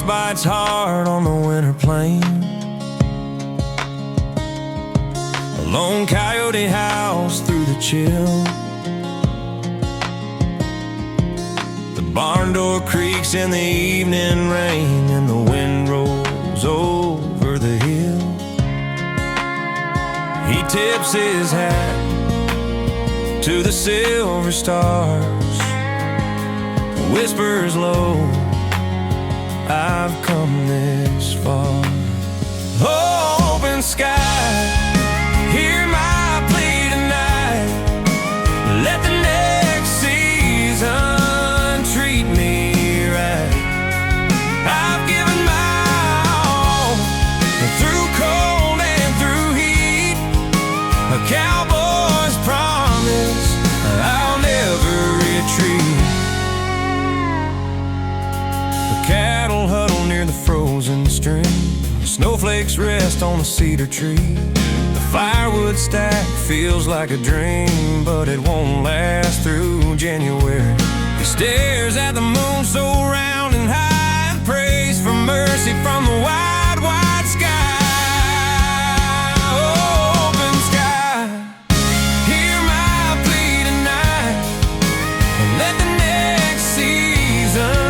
bites hard on the winter plain. A lone coyote howls through the chill. The barn door creaks in the evening rain, and the wind rolls over the hill. He tips his hat to the silver stars, whispers low, I've come this far. Oh, open sky, hear my plea tonight. Let the next season treat me right. I've given my all, through cold and through heat. A cowboy's promise, I'll never retreat. Cattle huddle near the frozen stream. Snowflakes rest on the cedar tree. The firewood stack feels like a dream, but it won't last through January. He stares at the moon so round and high and prays for mercy from the wide, wide sky. Oh, open sky, hear my plea tonight. Let the next season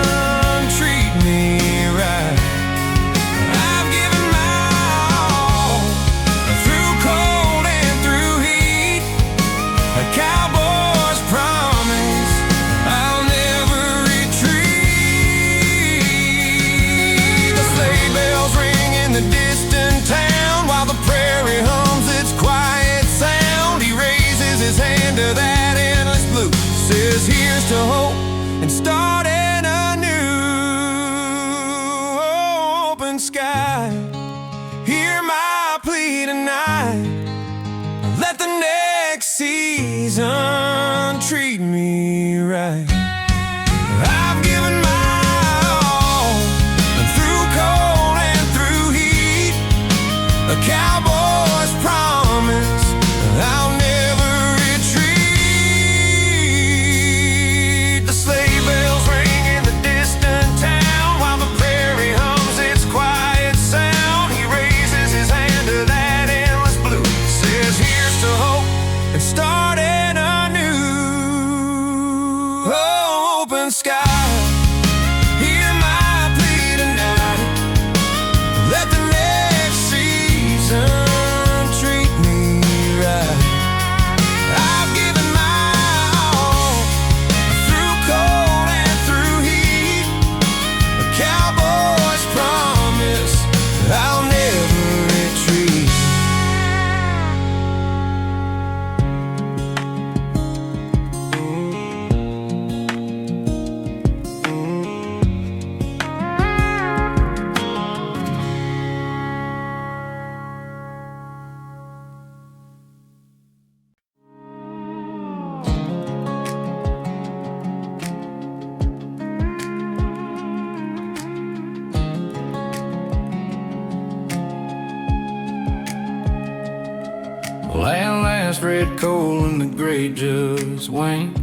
that endless blue, says here's to hope and starting anew. Oh, open sky, hear my plea tonight. Let the next season treat me right. I've given my all, through cold and through heat. A cowboy's promise, I'll never. Starting anew. Oh, open sky, hear my plea tonight. Let the next season treat me right. I've given my all, through cold and through heat. A cowboy's promise, I'll never retreat. Land last red coal and the gray just waned.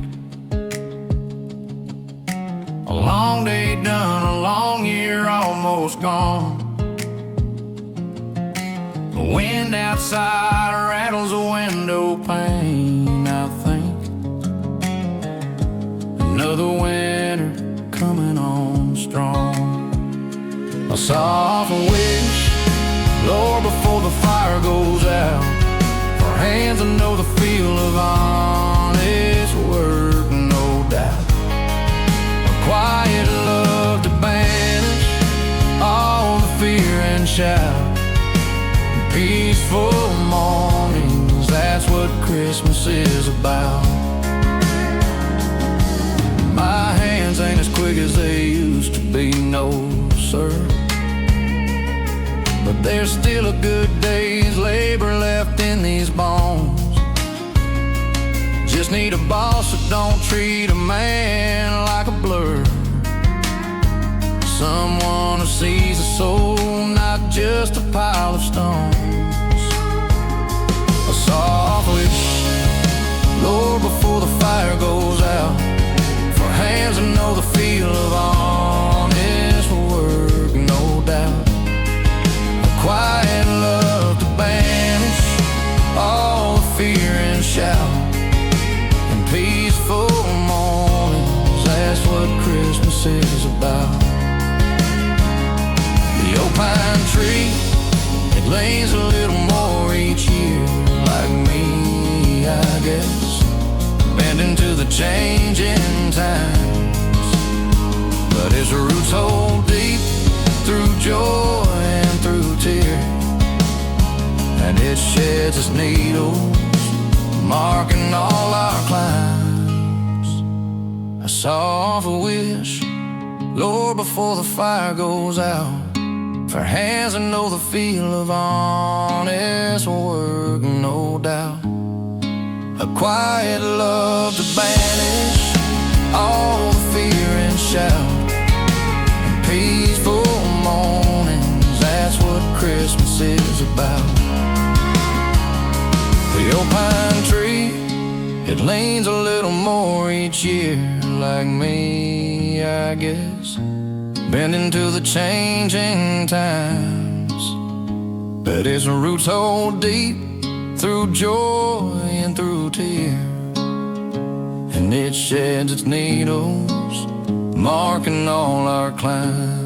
A long day done, a long year almost gone. The wind outside rattles a window pane, I think. Another winter coming on strong. A soft wish, Lord, before the fire goes out. Hands, I know the feel of honest work, no doubt. A quiet love to banish all the fear and shout. Peaceful mornings, that's what Christmas is about. My hands ain't as quick as they used to be, no sir. But there's still a good day's labor left in these bones. Just need a boss that don't treat a man like a blur. Someone who sees a soul, not just a pile of stones. A soft wish, Lord, before the fire goes out. For hands that know the feel of honest work, no pine tree, it leans a little more each year, like me, I guess, bending to the changing times. But its roots hold deep through joy and through tear, and it sheds its needles, marking all our climbs. A soft wish, Lord, before the fire goes out, for hands that know the feel of honest work, no doubt. A quiet love to banish all the fear and shout, and peaceful mornings, that's what Christmas is about. The old pine tree, it leans a little more each year, like me, I guess, bending to the changing times. But its roots hold deep through joy and through tear, and it sheds its needles, marking all our climbs.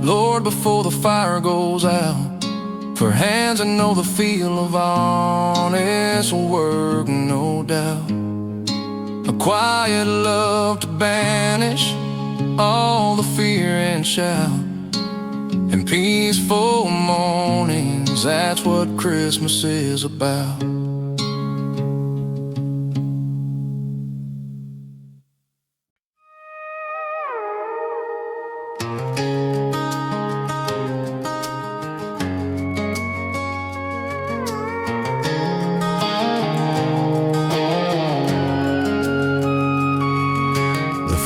Lord, before the fire goes out, for hands that know the feel of honest work, no doubt. A quiet love to banish all the fear and shout, and peaceful mornings, that's what Christmas is about.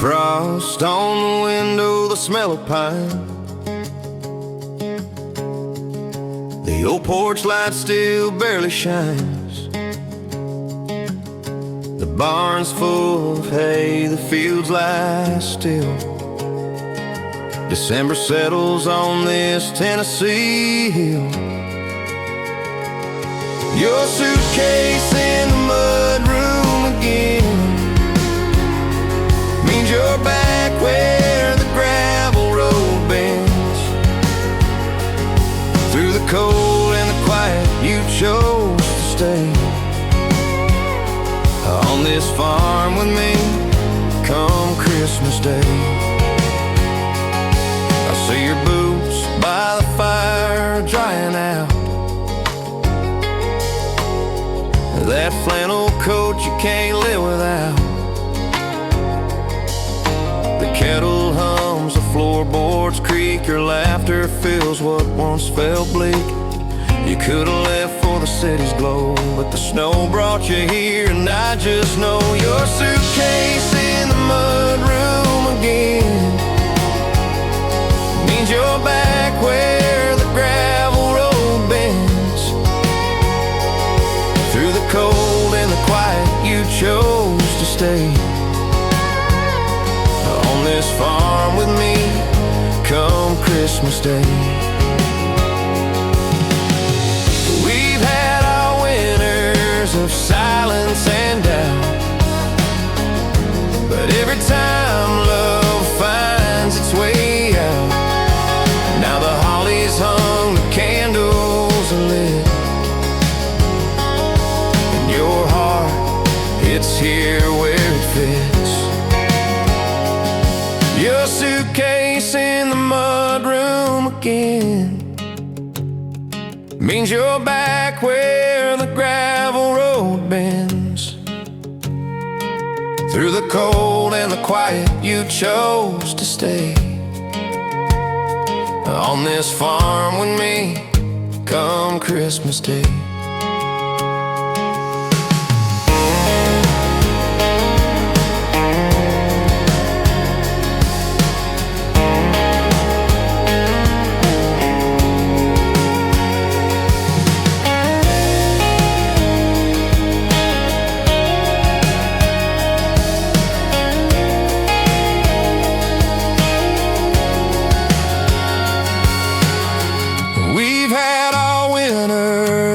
Frost on the window, the smell of pine, the old porch light still barely shines. The barn's full of hay, the fields lie still. December settles on this Tennessee hill. Your suitcase in the mudroom again means you're back where the gravel road bends. Through the cold and the quiet, you chose to stay on this farm with me come Christmas Day. I see your boots by the fire drying out, that flannel coat you can't live without. The kettle hums, the floorboards creak, your laughter fills what once felt bleak. You could've left for the city's glow, but the snow brought you here, and I just know your suitcase in the mudroom again means you're back where the gravel road bends. Through the cold and the quiet, you chose to stay on this farm with me come Christmas Day. We've had our winters of silence and doubt, but every time love finds its way out, now the holly's hung, the candles are lit, and your heart, it's here where it fits. Your suitcase in the mudroom again means you're back where the gravel road bends. Through the cold and the quiet, you chose to stay on this farm with me come Christmas Day.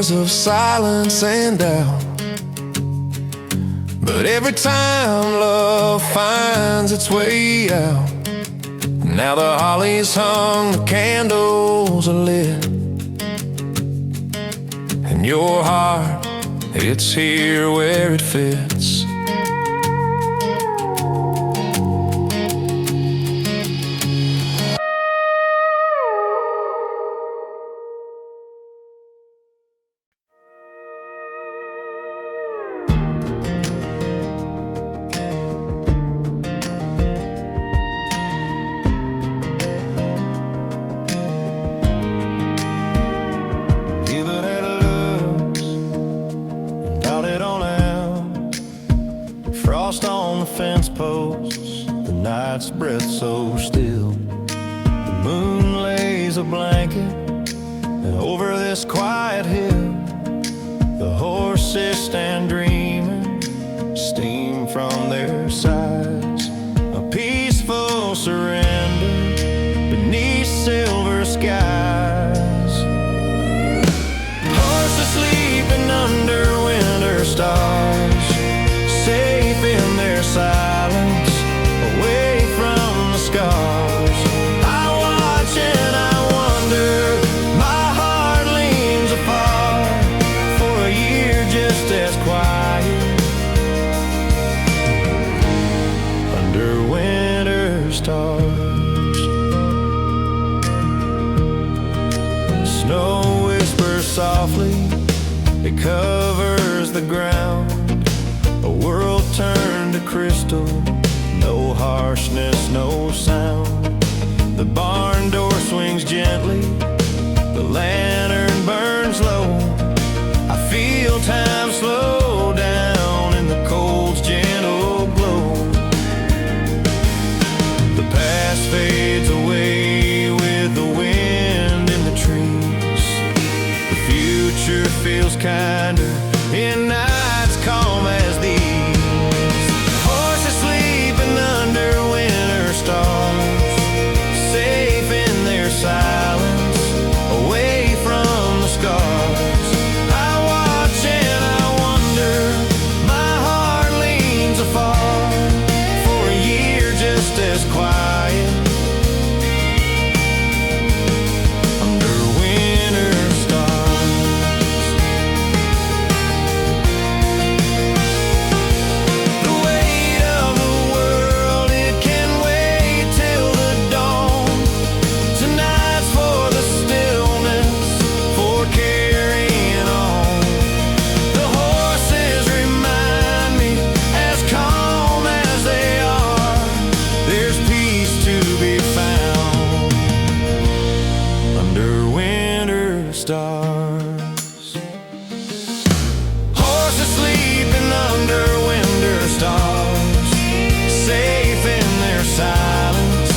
hours of silence and doubt. But every time love finds its way out, now the holly's hung, the candles are lit, and your heart, it's here where it fits. Frost on the fence posts, the night's breath so still. The moon lays a blanket over this quiet hill. The horses stand dreaming, steam from their sides. A peaceful surrender beneath silver skies. Horses sleeping under winter stars, safe in their silence, away from the scars. I watch and I wonder, my heart leans apart, for a year just as quiet, under winter stars. Snow whispers softly, it covers the ground. A world turned to crystal, no harshness, no sound. The barn door swings gently, the lantern burns low. I feel time slow down in the cold's gentle glow. The past fades away with the wind in the trees. The future feels kinder in nights calm as these. Horses sleeping under winter stars, safe in their silence, away from the scars. I watch and I wonder, my heart leans afar, for a year just as quiet, under winter stars. The weight of the world, it can wait till the dawn. Tonight's for the stillness, for carrying on. The horses remind me, as calm as they are, there's peace to be found under winter stars. Horses sleeping under winter stars, safe in their silence,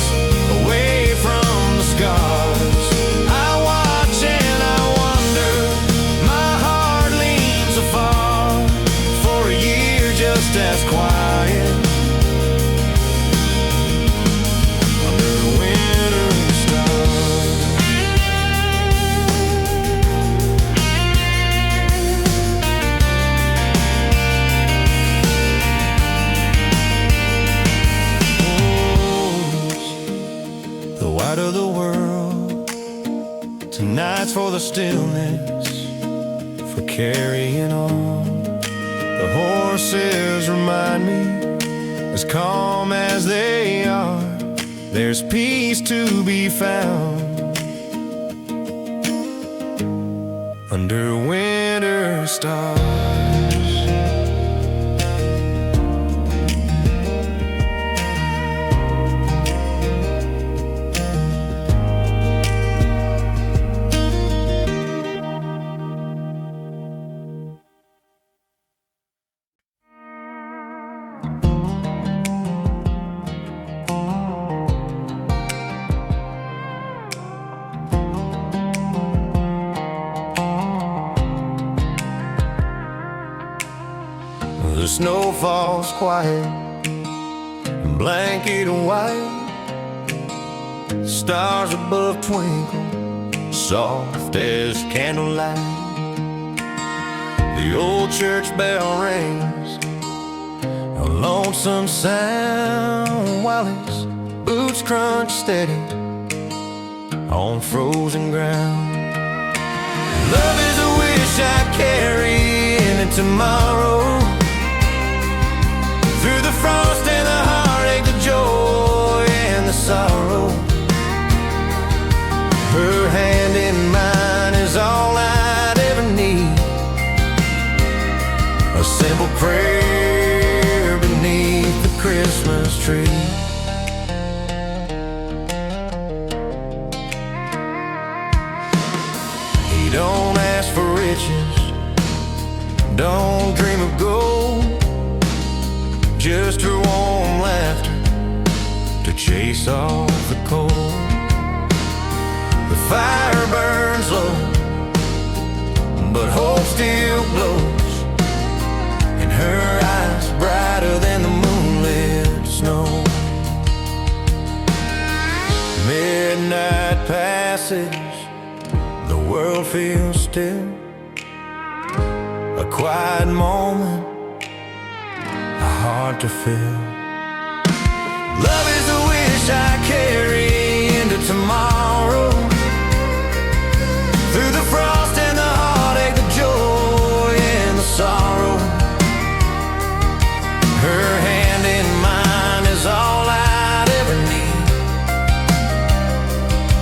away from the scars. I watch and I wonder, my heart leans afar, for a year just as quiet, under winter stars. The white of the world, tonight's for the stillness, for carrying on. The horses remind me, as calm as they are, there's peace to be found under winter stars. The snow falls quiet, blanket white. Stars above twinkle, soft as candlelight. The old church bell rings, a lonesome sound, while his boots crunch steady on frozen ground. Love is a wish I carry into tomorrow, through the frost and the heartache, the joy and the sorrow. Her hand in mine is all I'd ever need, a simple prayer beneath the Christmas tree. He don't ask for riches, don't dream of gold, just her warm laughter to chase off the cold. The fire burns low, but hope still glows in her eyes, brighter than the moonlit snow. Midnight passes, the world feels still, a quiet moment, a heart to fill. Love is a wish I carry into tomorrow, through the frost and the heartache, the joy and the sorrow. Her hand in mine is all I'd ever need,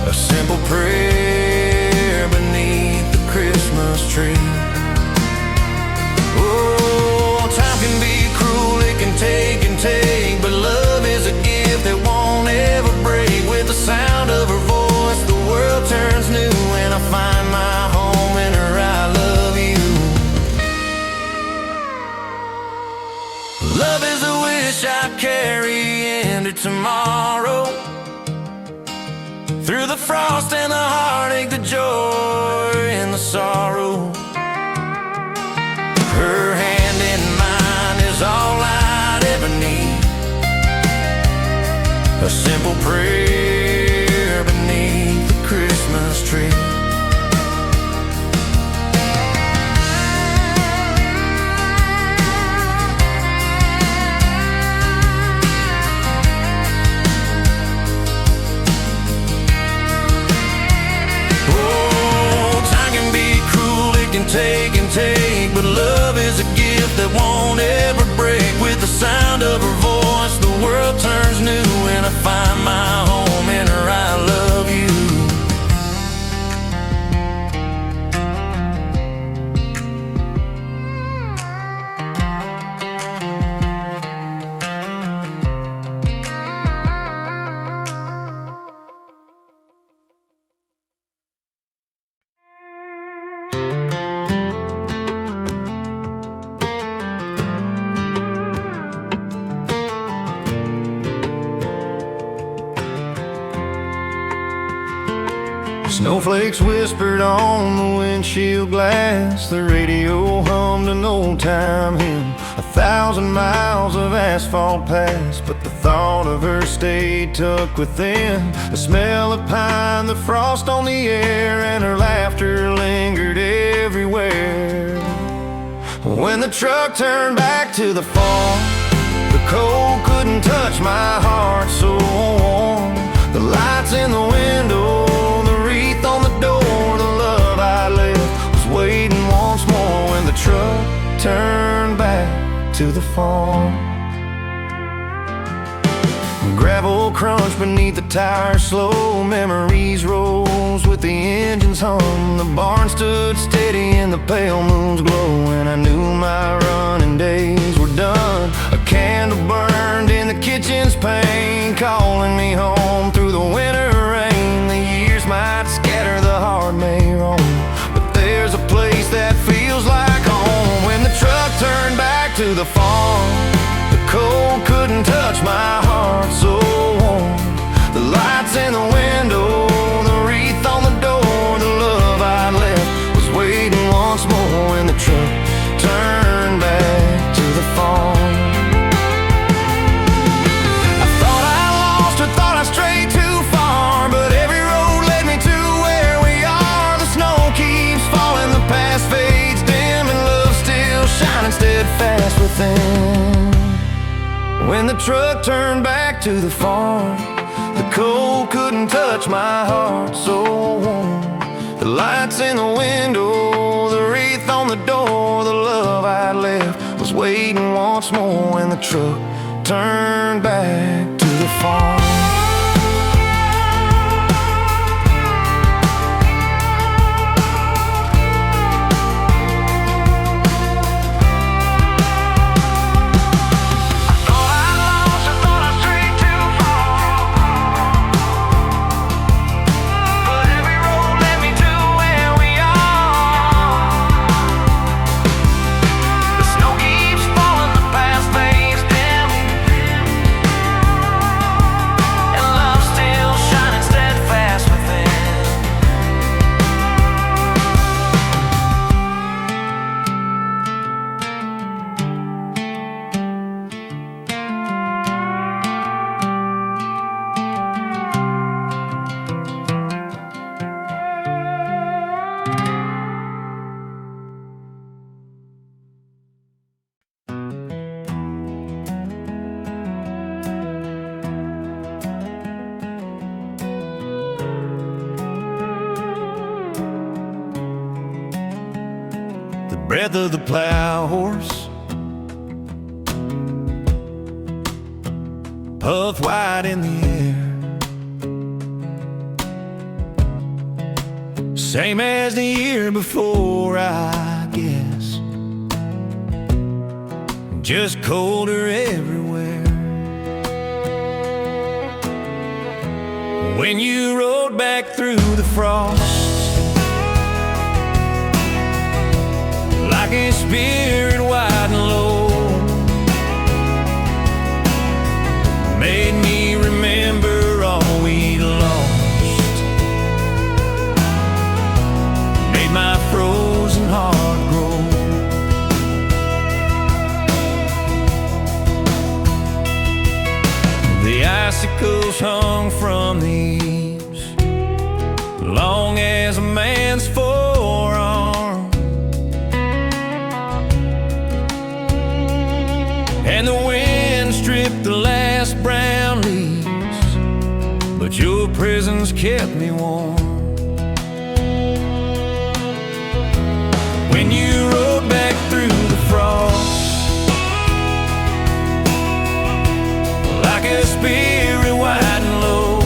a simple prayer beneath the Christmas tree. Oh, time can be cruel, it can take and take, but love is a gift that won't ever break. With the sound of her voice, the world turns new, and I find my home in her I love you. Love is a wish I carry into tomorrow, through the frost and the heartache, the joy and the sorrow. Her hand in mine is all I'd ever need, a simple prayer beneath the Christmas tree. Oh, time can be cruel, it can take and take, but love is a gift that won't ever break. With the sound of her voice, the world turns new, and I find my home in her I love you. Snowflakes whispered on the windshield glass, the radio hummed an old-time hymn. 1,000 miles of asphalt passed, but the thought of her stayed tucked within. The smell of pine, the frost on the air, and her laughter lingered everywhere. When the truck turned back to the farm, the cold couldn't touch my heart so warm. The lights in the window, the wreath on the door, the love I left was waiting once more. When the truck turned back to the farm, gravel crunch beneath the tires slow, memories rose with the engines hum. The barn stood steady in the pale moon's glow, and I knew my running days were done. A candle burned in the kitchen's pane, calling me home through the winter rain. The years might scatter, the heart may roam, but there's a place that feels like home. When the truck turned back to the farm, the cold couldn't touch my heart so warm. The lights in the window, the wreath on the door, the love I left was waiting once more. When the truck turned back to the farm, I thought I lost her, thought I strayed too far, but every road led me to where we are. The snow keeps falling, the past fades dim, and love still steadfast within. When the truck turned back to the farm, the cold couldn't touch my heart so warm. The lights in the window, the wreath on the door, the love I'd left was waiting once more. When the truck turned back to the farm. Breath of the plow horse, puff wide in the air, same as the year before, I guess, just colder everywhere. When you rode back through the frost, like a spirit wide and low, made me remember all we lost, made my frozen heart grow. The icicles hung from the eaves, long as a man's forearm, and the wind stripped the last brown leaves, but your presence kept me warm. When you rode back through the frost, like a spirit wide and low,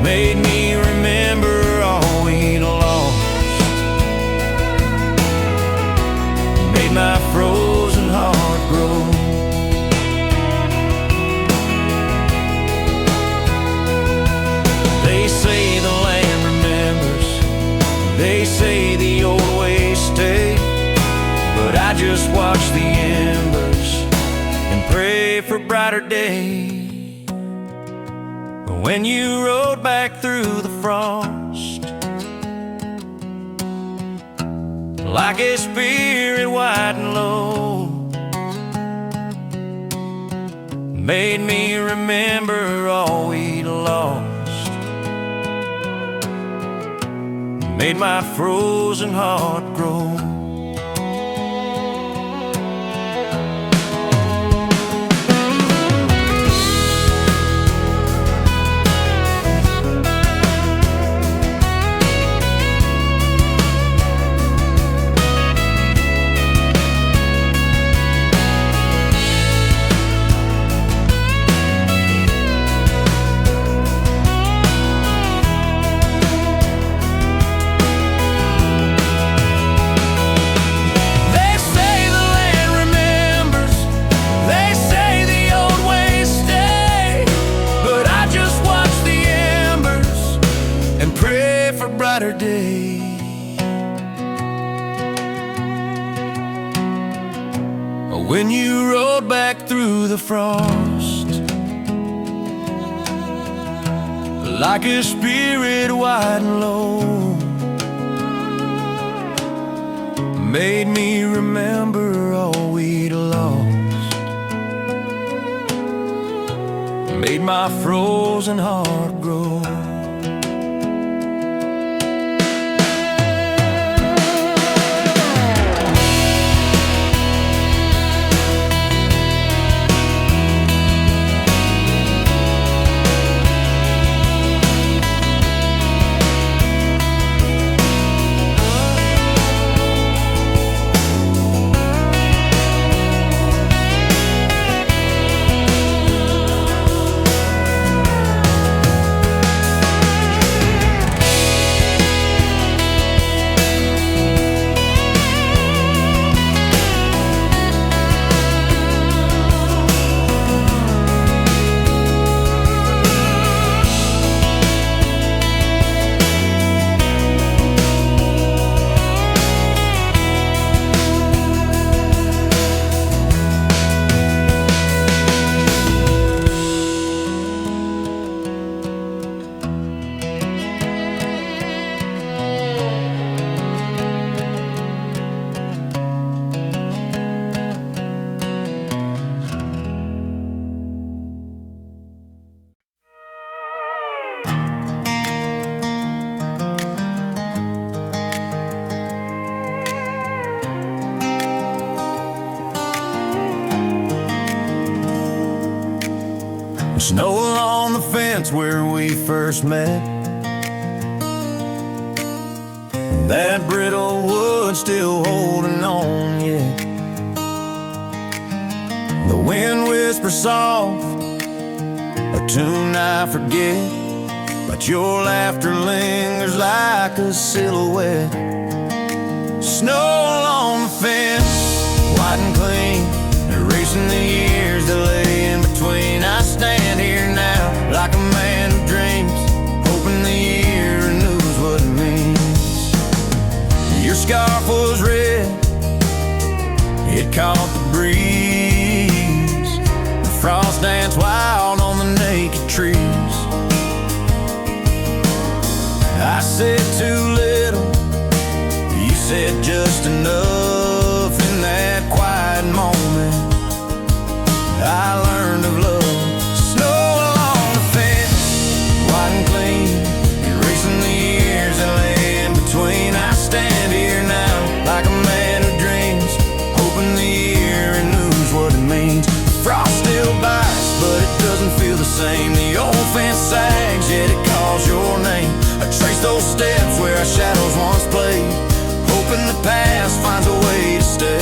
made me remember all we'd lost, made my frozen heart grow. They say the land remembers, they say the old ways stay, but I just watch the embers and pray for a brighter day. When you rode back through the frost, like a spirit wide and low, made me remember all we'd lost, made my frozen heart grow. Day. When you rode back through the frost, like a spirit wide and low, made me remember all we'd lost, made my frozen heart grow. Snow along the fence where we first met. That brittle wood still holding on yet. The wind whispers soft, a tune I forget, but your laughter lingers like a silhouette. Snow along the fence, white and clean, erasing the years that lay in between. I stand here now like a man who dreams, hoping the year renews what it means. Your scarf was red, it caught the breeze. The frost danced wild on the naked trees. I said too little, you said just enough. In that quiet moment, I learned of love. Snow along the fence, white and clean, erasing the years that lay in between. I stand here now like a man who dreams, hoping the year renews what it means. The frost still bites, but it doesn't feel the same. The old fence sags, yet it calls your name. I trace those steps where our shadows once played, hoping the past finds a way to stay.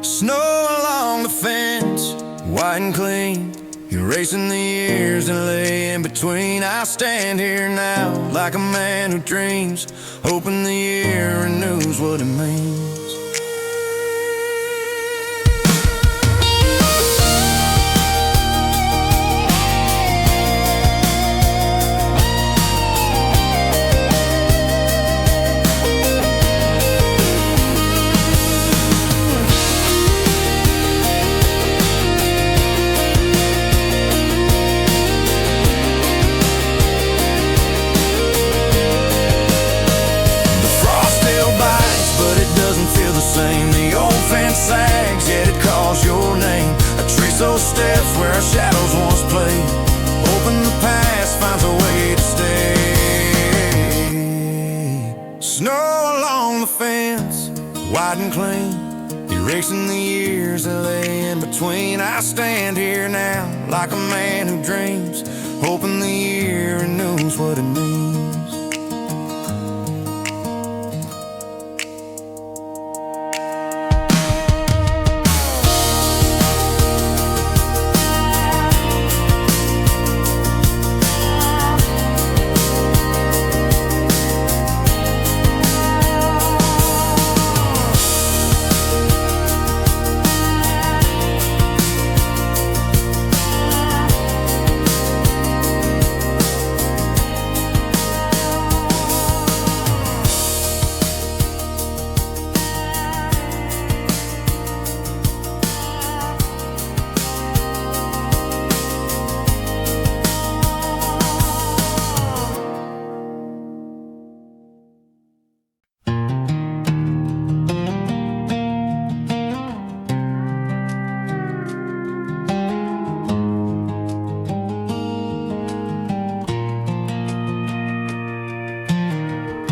Snow along the fence, white and clean, erasing the years that lay in between. I stand here now like a man who dreams, hoping the year renews what it means. The old fence sags, yet it calls your name. I trace those steps where our shadows once played, hoping the past finds a way to stay. Snow along the fence, white and clean, erasing the years that lay in between. I stand here now like a man who dreams, hoping the year renews what it means.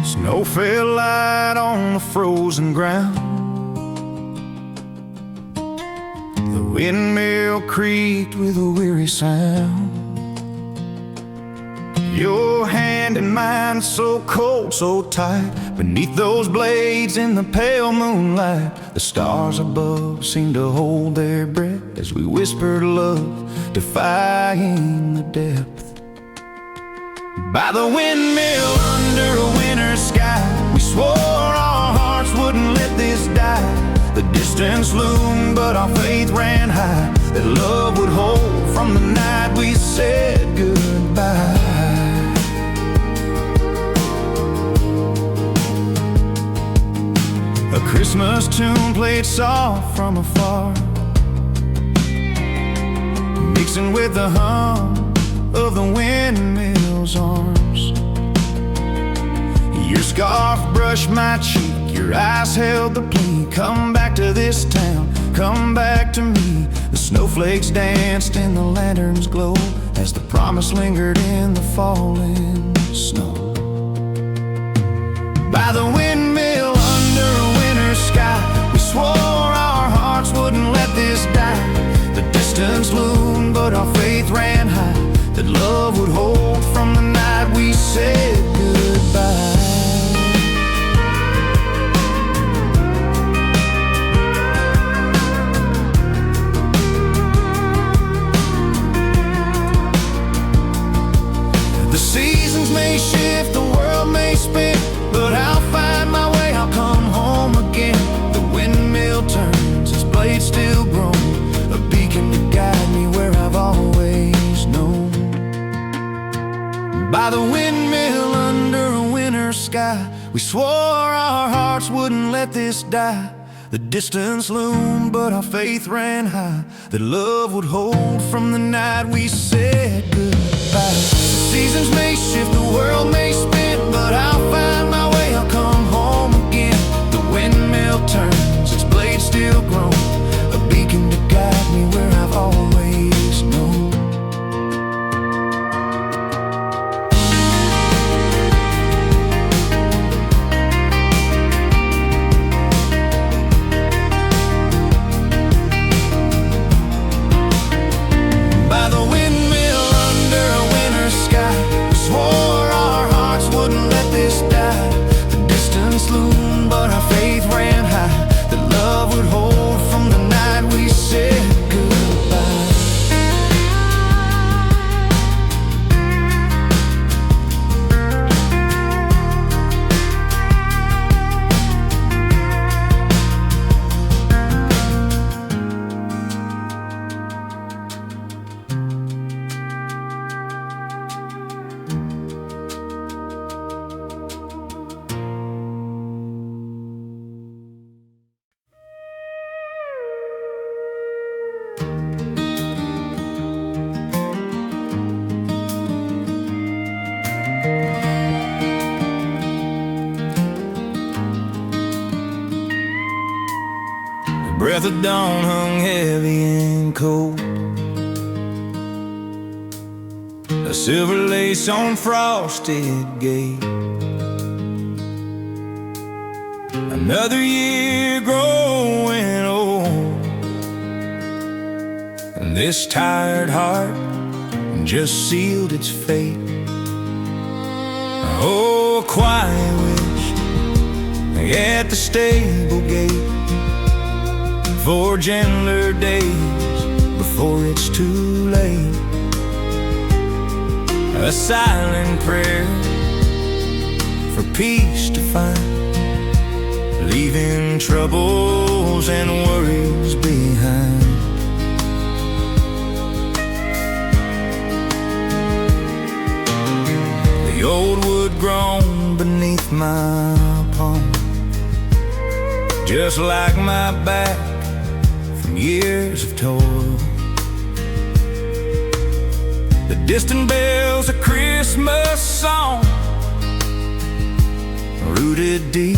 Snow fell light on the frozen ground. The windmill creaked with a weary sound. Your hand in mine, so cold, so tight. Beneath those blades in the pale moonlight, the stars above seemed to hold their breath as we whispered love, defying the depth. By the windmill under a winter sky, we swore our hearts wouldn't let this die. The distance loomed, but our faith ran high, that love would hold from the night we said goodbye. A Christmas tune played soft from afar, mixing with the hum of the windmill's arms. Your scarf brushed my cheek, your eyes held the plea. Come back to this town, come back to me. The snowflakes danced in the lantern's glow as the promise lingered in the falling snow. By the windmill under a winter sky, we swore our hearts wouldn't let this die. The distance loomed, faith ran high, that love would hold from the night we said goodbye. The seasons may shift, the world may spin, but I'll find my way, I'll come home again. The windmill turns, its blade still grown, a beacon to guide me where I've always known. By the windmill under a winter sky, we swore our hearts wouldn't let this die. The distance loomed, but our faith ran high, that love would hold from the night we said goodbye. Seasons may shift, the world may spin, but I'll find my way, I'll come home again. The windmill turns, its blade still grown, a beacon to guide me where I've always known. By the windmill under a winter sky, we swore our hearts wouldn't let this die. The distance loomed, but our faith ran high, that love would hold from the night we said goodbye. The breath of dawn hung heavy and cold, a silver lace on frosted gate. Another year growing old, and this tired heart just sealed its fate. Oh, a quiet wish at the stable gate, for gentler days before it's too late. A silent prayer for peace to find, leaving troubles and worries behind. The old wood grown beneath my palm, just like my back from years of toil. The distant bells, a Christmas song, rooted deep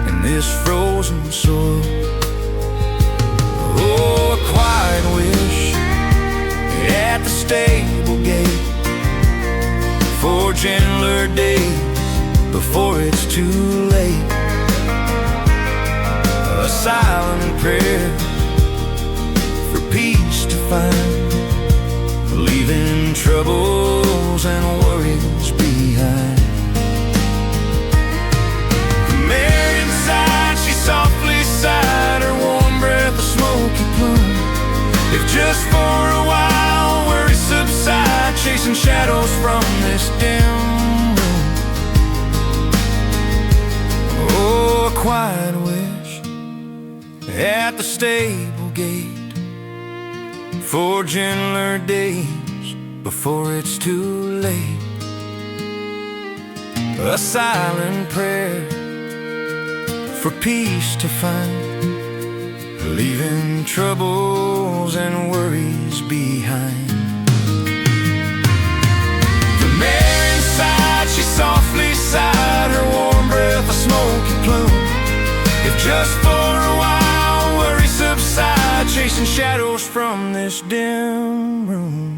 in this frozen soil. Oh, a quiet wish at the stable gate, for gentler days before it's too late. A silent prayer for peace to find, leaving troubles and worries behind. The mare inside, she softly sighed, her warm breath a smoky plume. If just for a while worries subside, chasing shadows from this dim room. Oh, a quiet wish at the stable gate, for gentler days before it's too late. A silent prayer for peace to find, leaving troubles and worries behind. The mare inside, she softly sighed, her warm breath a smoky plume. If just for a while worries subside, chasing shadows from this dim room.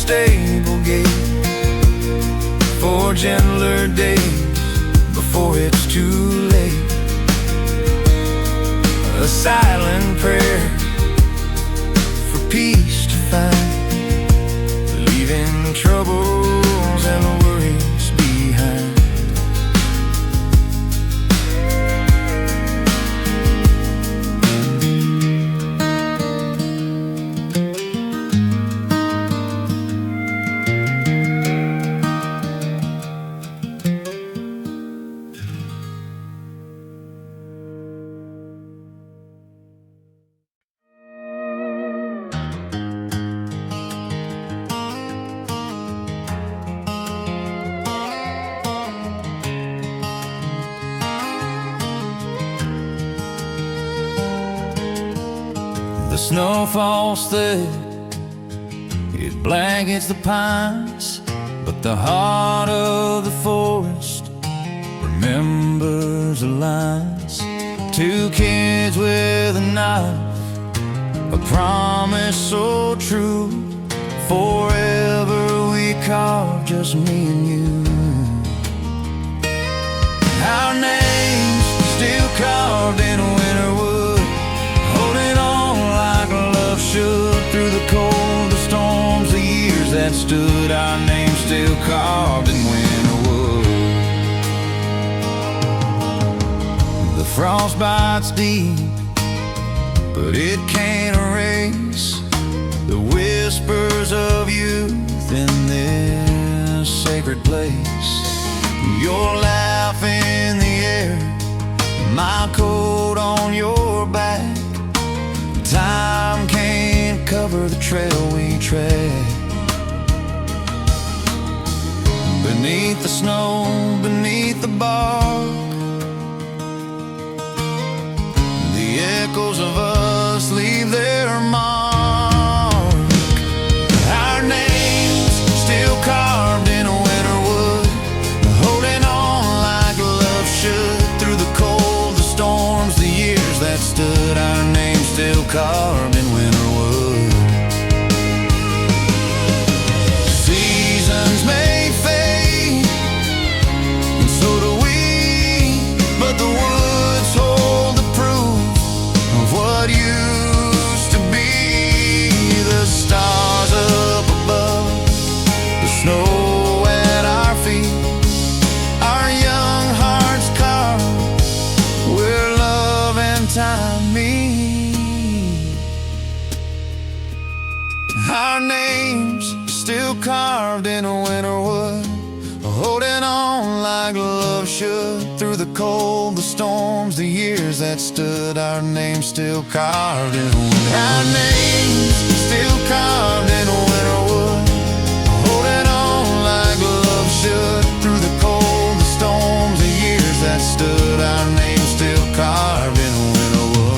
stable gate for gentler days before it's too late. A silent prayer for peace to find, leaving troubles and worries behind. The snow falls thick, it blankets the pines, but the heart of the forest remembers the lines. Two kids with a knife, a promise so true. Forever we carve, just me and you. Our names still carved in winter wood, holding on like love should through the cold, the storms, the years that stood. Our names still carved in winter wood. The frostbite's deep, but it can't erase the whispers of youth in this sacred place. Your laugh in the air, my coat on your back. Time can't cover the trail we tread. Beneath the snow, beneath the bark, the echoes of us leave their mark. Our names still carved in winter wood, holding on like love should through the cold, the storms, the years that stood. Our names still carved in winter wood. Seasons may fade, and so do we, but the woods hold the proof of what used to be. The stars up above, the snow at our feet, our young hearts carved where love and time meet. Our names still carved in winter wood, holding on like love should through the cold, the storms, the years that stood. Our names still carved in winter wood. Our names still carved in winter wood, holding on like love should through the cold, the storms, the years that stood. Our names still carved in winter wood.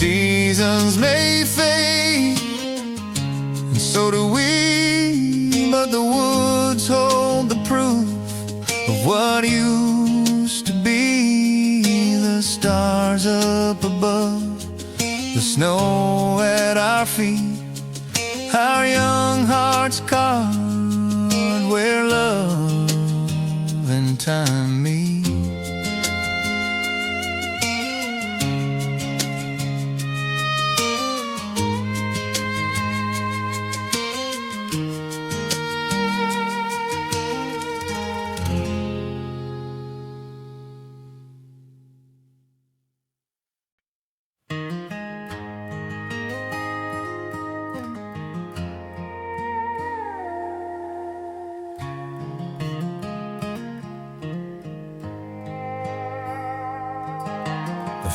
Seasons may fade, and so do we, but the woods hold the proof of what used to be. The stars up above, the snow at our feet, our young hearts carved where love and time meet.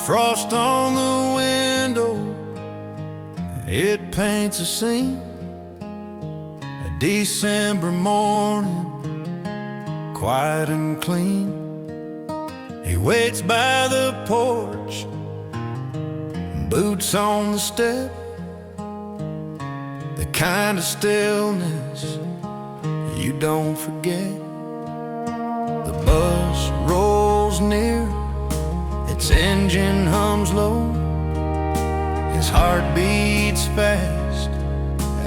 Frost on the window, it paints a scene. A December morning, quiet and clean. He waits by the porch, boots on the step, the kind of stillness you don't forget. The bus rolls near, its engine hums low. His heart beats fast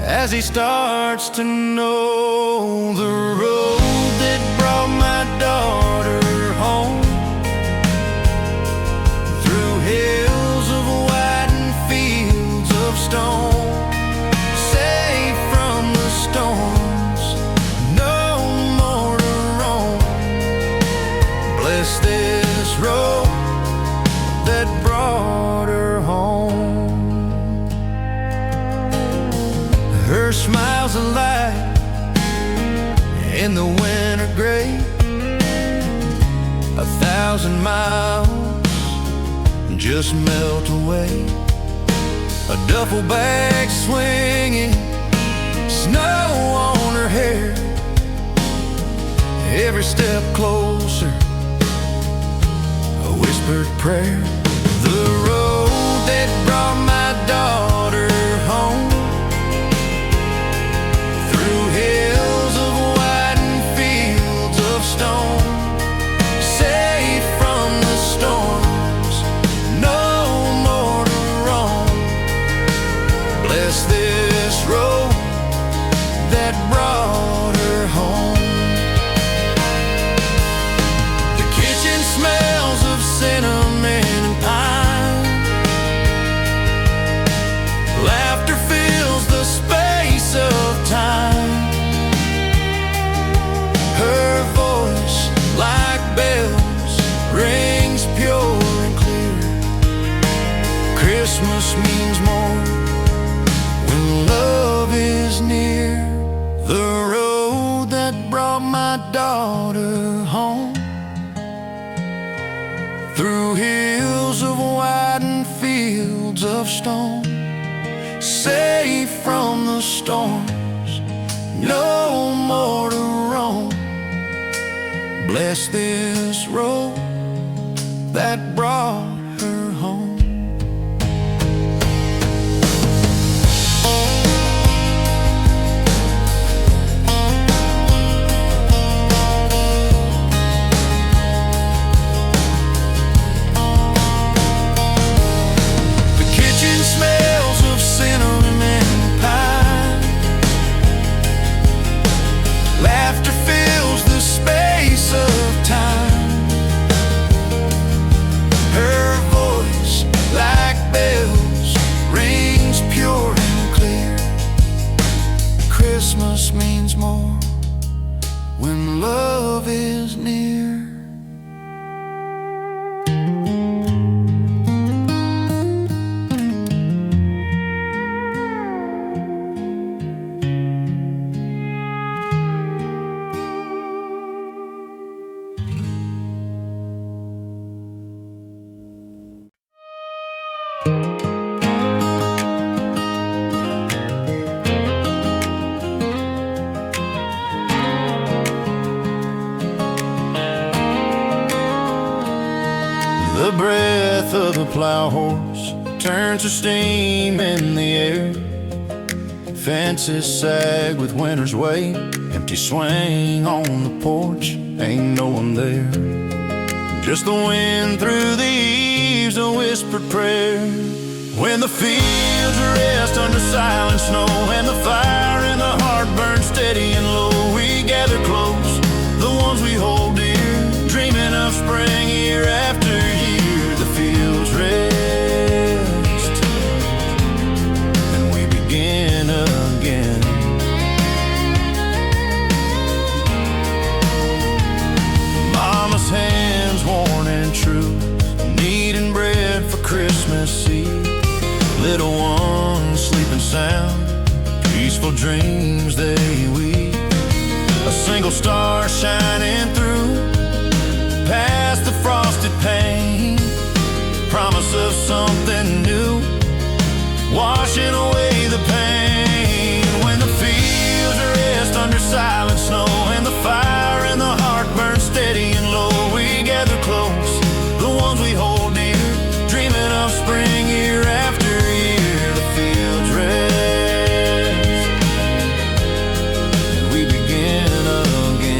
as he starts to know the road that brought my daughter home, through hills of white and fields of stone, safe from the storms, no more to roam. Bless this road that brought her home. Her smile's a light in the winter gray. 1,000 miles just melt away. A duffel bag swinging, snow on her hair. Every step closer, a whispered prayer. The road that brought my daughter home, through hills of white and fields of stone, safe from the storms, no more to roam. Bless this road that brought her home. The kitchen smells of cinnamon and pine. Laughter fills the space of time. Her voice, like bells, rings pure and clear. Christmas means more when love is near. The road that brought my daughter home, through hills of white and fields of stone, safe from the storms, no more to roam. Bless this road that brought her home. The kitchen smells of cinnamon and pine. Laughter fills the space of time. Her voice, like bells, rings pure and clear. Christmas means more when love is near. The breath of the plow horse turns to steam in the air. Fences sag with winter's weight. Empty swing on the porch, ain't no one there. Just the wind through the eaves, a whispered prayer. When the fields rest under silent snow, and the fire in the heart burns steady and low, we gather close, the ones we hold dear, dreaming of spring year after year. The fields rest, and we begin again. Mama's hands worn and true, kneading bread for Christmas Eve. Little ones sleeping sound, peaceful dreams they weave. A single star shining through, past the frosted pane. Promise of something new, washing away the pain. When the fields rest under silent snow, and the fire in the heart burns steady and low, we gather close, the ones we hold dear, dreaming of spring year after year. The fields rest, and we begin again.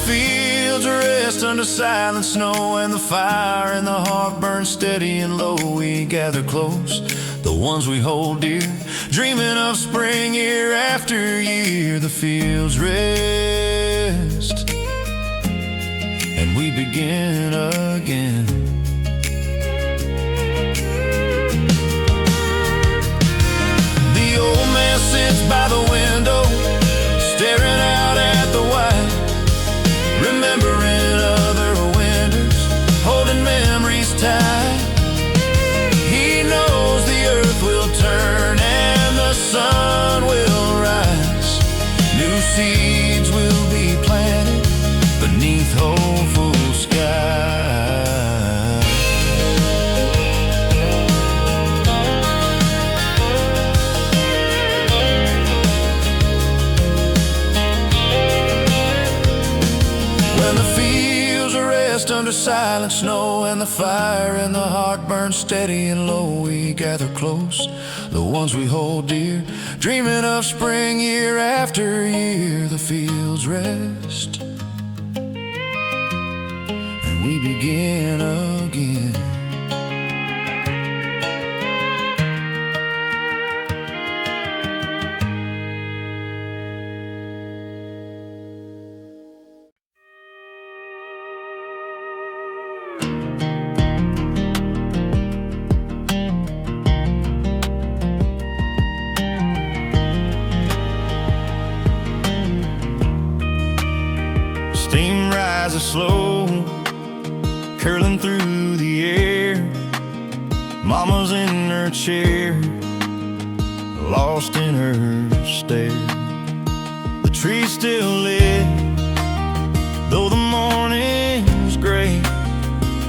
fields rest under silent snow, and the fire in the hearth burns steady and low, we gather close, the ones we hold dear, dreaming of spring year after year. The fields rest, and we begin again. The old man sits by the window, staring out at the white, remembering other winters, holding memories tight. He knows the earth will turn and the sun will rise. New seeds will be planted beneath hopeful skies. When the fields rest under silent snow, and the fire in the heart burns steady and low, we gather close, the ones we hold dear, dreaming of spring year after year. The fields rest, and we begin again. Steam rises slow, curling through the air. Mama's in her chair, lost in her stare. The tree's still lit, though the morning's gray.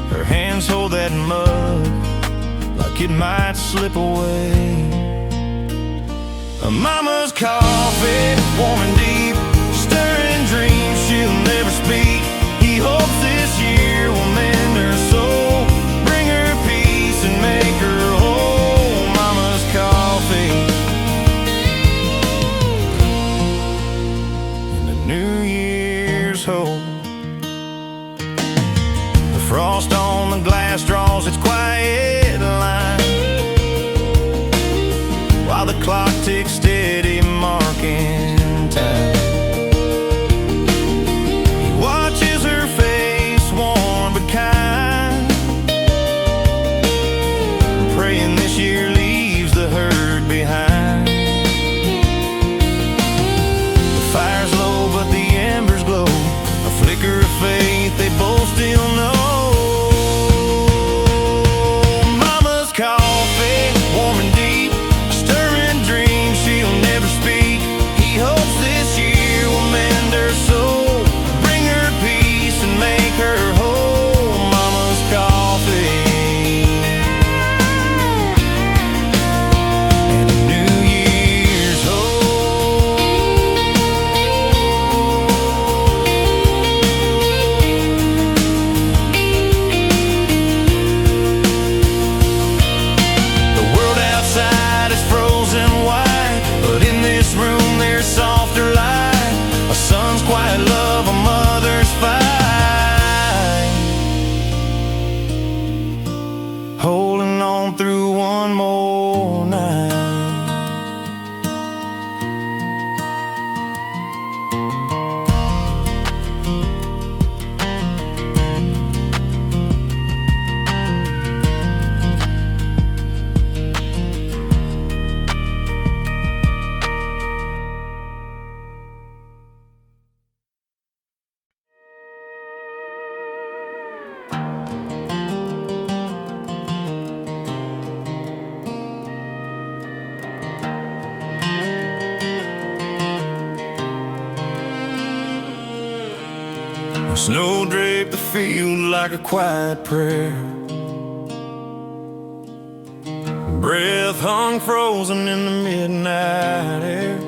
Her hands hold that mug like it might slip away. Mama's coffee, warm and deep, stirring dreams she'll never speak. He hopes this year will mend her soul, bring her peace and make her whole. Mama's coffee and the New Year's hope. The frost on the glass draws its quiet line, while the clock ticks steady, marking time. He watches her face, warm but kind, praying this year leaves the herd behind. The fire's low, but the embers glow, a flicker of faith they both still know. Mama's coffee, warm and deep, stirring dreams she'll never speak. He hopes this year will mend her soul, bring her peace and make her whole. Mama's coffee and a New Year's hope. The world outside is frozen white, but in this room there's softer light. A son's quiet love, a mother's fight, holding on through one more night. Snow draped the field like a quiet prayer. Breath hung frozen in the midnight air.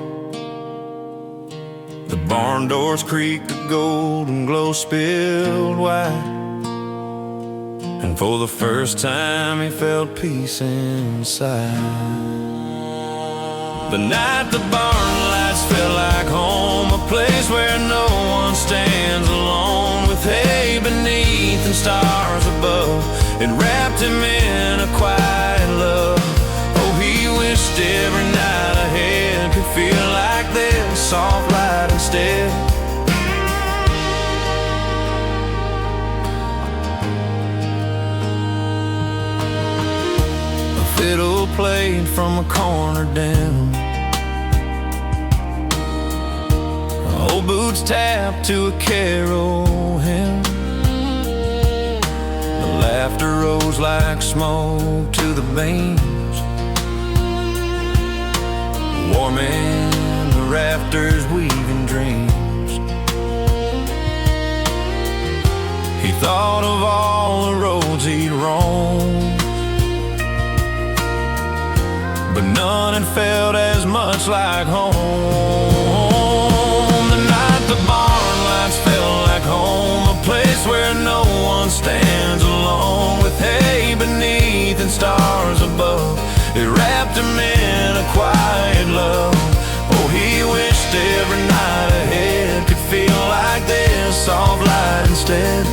The barn doors creaked, a golden glow spilled white, and for the first time he felt peace inside. The night the barn lights felt like home, a place where no one stands alone. beneath and stars above. It wrapped him in a quiet love. Oh, he wished every night ahead could feel like this, soft light instead. A fiddle played from a corner down. Old boots tapped to a carol hymn. The laughter rose like smoke to the beams, warming the rafters, weaving dreams. He thought of all the roads he'd roamed, but none had felt as much like home. The barn lights felt like home, a place where no one stands alone. With hay beneath and stars above, it wrapped him in a quiet love. Oh, he wished every night ahead could feel like this, soft light instead.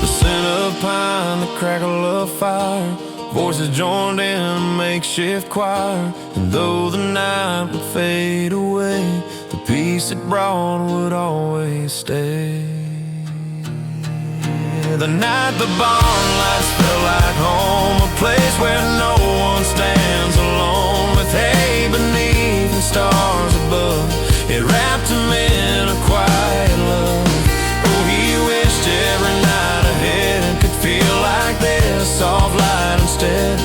The scent of pine, the crackle of fire, voices joined in a makeshift choir. And though the night would fade away, the peace it brought would always stay. The night the barn lights felt like home, a place where no one stands alone. With hay beneath and stars above, it wrapped him in a quiet love. Oh, he wished every night ahead could feel like this, soft light instead.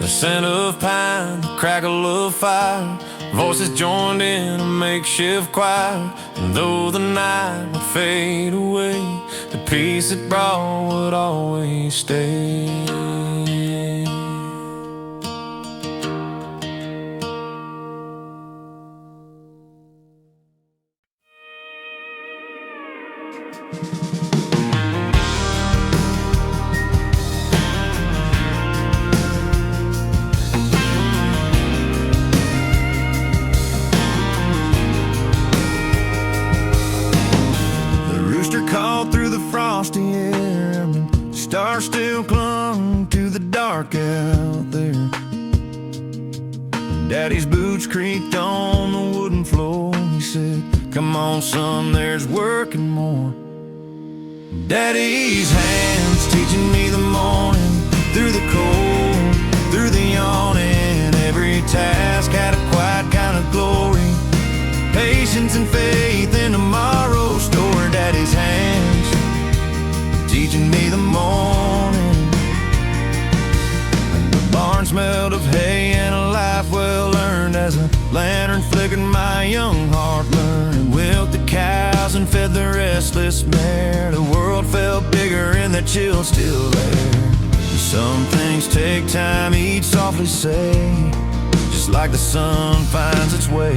The scent of pine, the crackle of fire, voices joined in a makeshift choir. And though the night would fade away, the peace it brought would always stay. Frosty air, stars still clung to the dark out there. Daddy's boots creaked on the wooden floor. He said, "Come on, son, there's work and more." Daddy's hands teaching me the morning, through the cold, through the yawning. Every task had a quiet kind of glory, patience and faith in tomorrow's store. Daddy's hands teaching me the morning. And the barn smelled of hay and a life well learned, as a lantern flickered my young heart learned. Milked the cows and fed the restless mare. The world felt bigger in the chill still air. Some things take time, he'd softly say, just like the sun finds its way.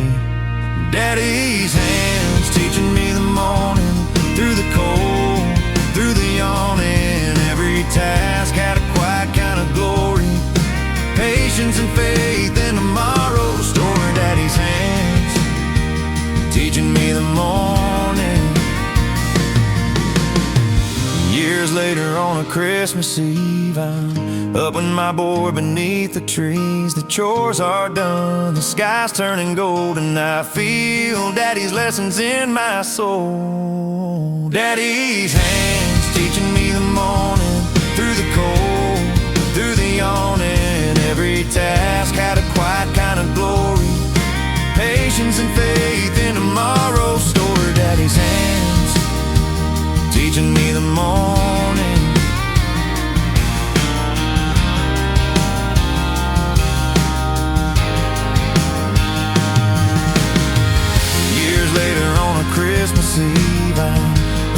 Daddy's hands teaching me the morning, through the cold, through the yawning. Every task had a quiet kind of glory, patience and faith in tomorrow's story. Daddy's hands teaching me the morning. Years later on a Christmas Eve, I'm up with my boy beneath the trees. The chores are done, the sky's turning gold, and I feel Daddy's lessons in my soul. Daddy's hands teaching me the morning, through the cold, through the yawning. Every task had a quiet kind of glory, patience and faith in tomorrow's story. Daddy's hands teaching me the morning. Years later on a Christmas Eve, I'm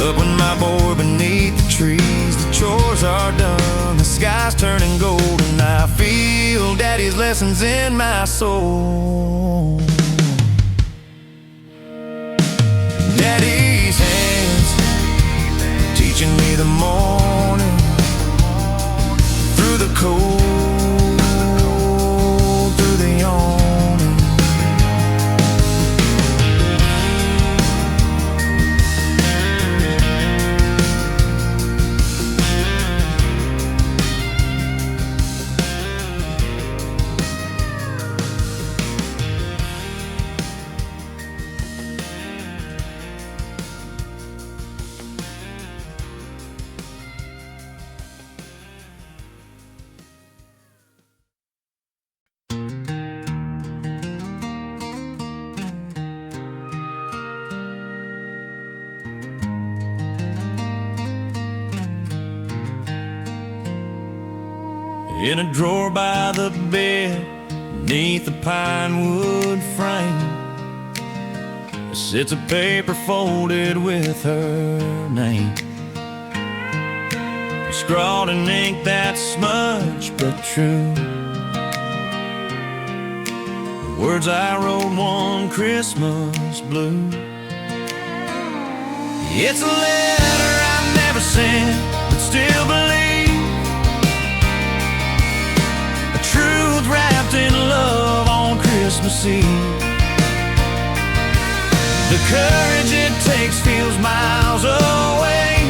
up with my boy beneath the trees. The chores done. The sky's turning gold and I feel Daddy's lessons in my soul. Daddy's hands teaching me the morning through the cold, through the yawning. In a drawer by the bed, beneath the pine wood frame, sits a paper folded with her name. Scrawled in ink that's smudged but true, the words I wrote one Christmas blue. It's a letter I never sent, but still believe. Truth wrapped in love on Christmas Eve. The courage it takes feels miles away,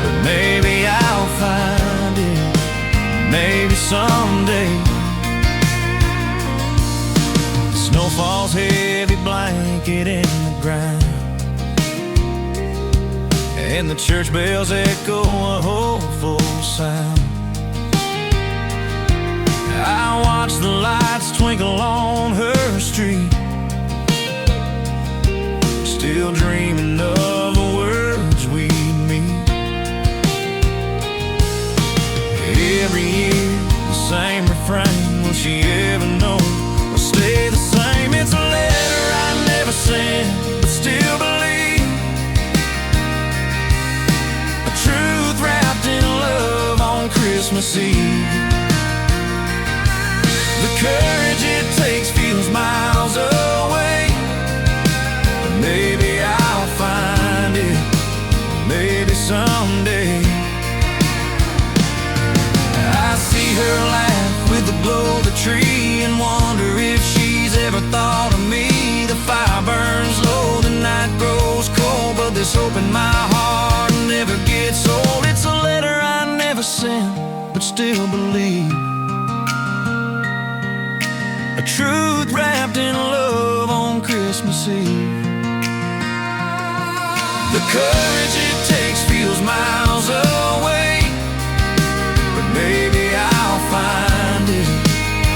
but maybe I'll find it, maybe someday. Snow falls heavy blanket in the ground, and the church bells echo a hopeful sound. I watch the lights twinkle on her street, still dreaming of the words we'd meet. Every year, the same refrain. Will she ever know or stay the same? It's a letter I never sent, but still believe. A truth wrapped in love on Christmas Eve. The courage it takes feels miles away, but maybe I'll find it, maybe someday. I see her laugh with the glow of the tree and wonder if she's ever thought of me. The fire burns low, the night grows cold, but there's hope in my heart never gets old. It's a letter I never sent, but still believe. A truth wrapped in love on Christmas Eve. The courage it takes feels miles away, but maybe I'll find it,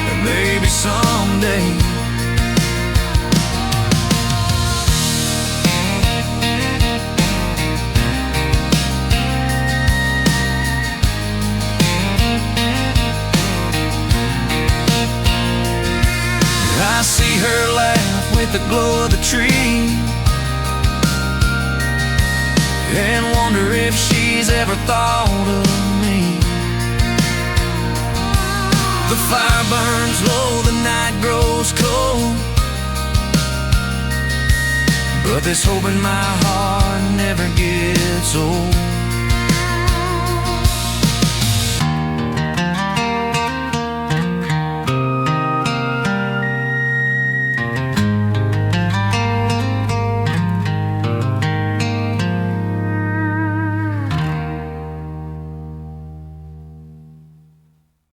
and maybe someday. I see her laugh with the glow of the tree and wonder if she's ever thought of me. The fire burns low, the night grows cold, but this hope in my heart never gets old.